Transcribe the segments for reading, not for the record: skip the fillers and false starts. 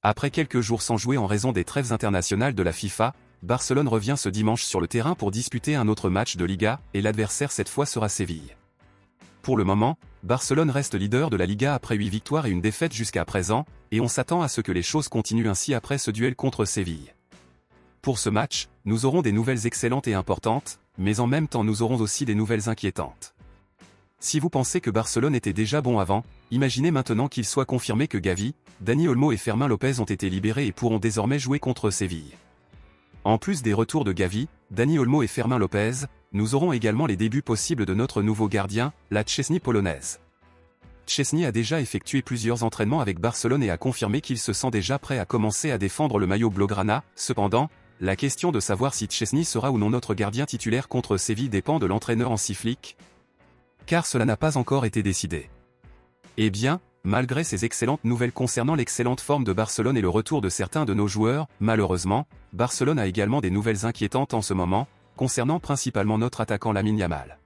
Après quelques jours sans jouer en raison des trêves internationales de la FIFA, Barcelone revient ce dimanche sur le terrain pour disputer un autre match de Liga, et l'adversaire cette fois sera Séville. Pour le moment, Barcelone reste leader de la Liga après 8 victoires et une défaite jusqu'à présent, et on s'attend à ce que les choses continuent ainsi après ce duel contre Séville. Pour ce match, nous aurons des nouvelles excellentes et importantes, mais en même temps nous aurons aussi des nouvelles inquiétantes. Si vous pensez que Barcelone était déjà bon avant, imaginez maintenant qu'il soit confirmé que Gavi, Dani Olmo et Fermín López ont été libérés et pourront désormais jouer contre Séville. En plus des retours de Gavi, Dani Olmo et Fermín López, nous aurons également les débuts possibles de notre nouveau gardien, la Szczesny polonaise. Szczesny a déjà effectué plusieurs entraînements avec Barcelone et a confirmé qu'il se sent déjà prêt à commencer à défendre le maillot blaugrana. Cependant, la question de savoir si Szczesny sera ou non notre gardien titulaire contre Séville dépend de l'entraîneur Hansi Flick, car cela n'a pas encore été décidé. Eh bien, malgré ces excellentes nouvelles concernant l'excellente forme de Barcelone et le retour de certains de nos joueurs, malheureusement, Barcelone a également des nouvelles inquiétantes en ce moment, concernant principalement notre attaquant Lamine Yamal.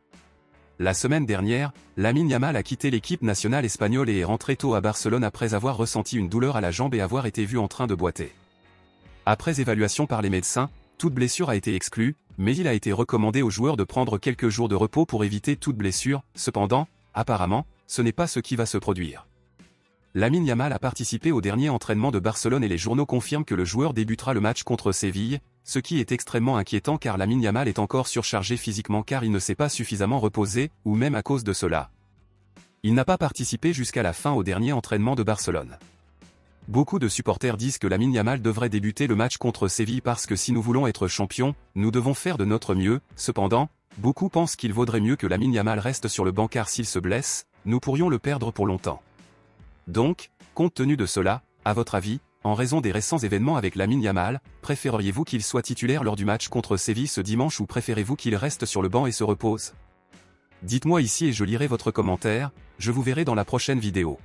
La semaine dernière, Lamine Yamal a quitté l'équipe nationale espagnole et est rentré tôt à Barcelone après avoir ressenti une douleur à la jambe et avoir été vu en train de boiter. Après évaluation par les médecins, toute blessure a été exclue, mais il a été recommandé aux joueurs de prendre quelques jours de repos pour éviter toute blessure. Cependant, apparemment, ce n'est pas ce qui va se produire. Lamine Yamal a participé au dernier entraînement de Barcelone et les journaux confirment que le joueur débutera le match contre Séville, ce qui est extrêmement inquiétant car Lamine Yamal est encore surchargé physiquement car il ne s'est pas suffisamment reposé, ou même à cause de cela. Il n'a pas participé jusqu'à la fin au dernier entraînement de Barcelone. Beaucoup de supporters disent que Lamine Yamal devrait débuter le match contre Séville parce que si nous voulons être champions, nous devons faire de notre mieux. Cependant, beaucoup pensent qu'il vaudrait mieux que Lamine Yamal reste sur le banc car s'il se blesse, nous pourrions le perdre pour longtemps. Donc, compte tenu de cela, à votre avis, en raison des récents événements avec Lamine Yamal, préféreriez-vous qu'il soit titulaire lors du match contre Séville ce dimanche ou préférez-vous qu'il reste sur le banc et se repose? Dites-moi ici et je lirai votre commentaire, je vous verrai dans la prochaine vidéo.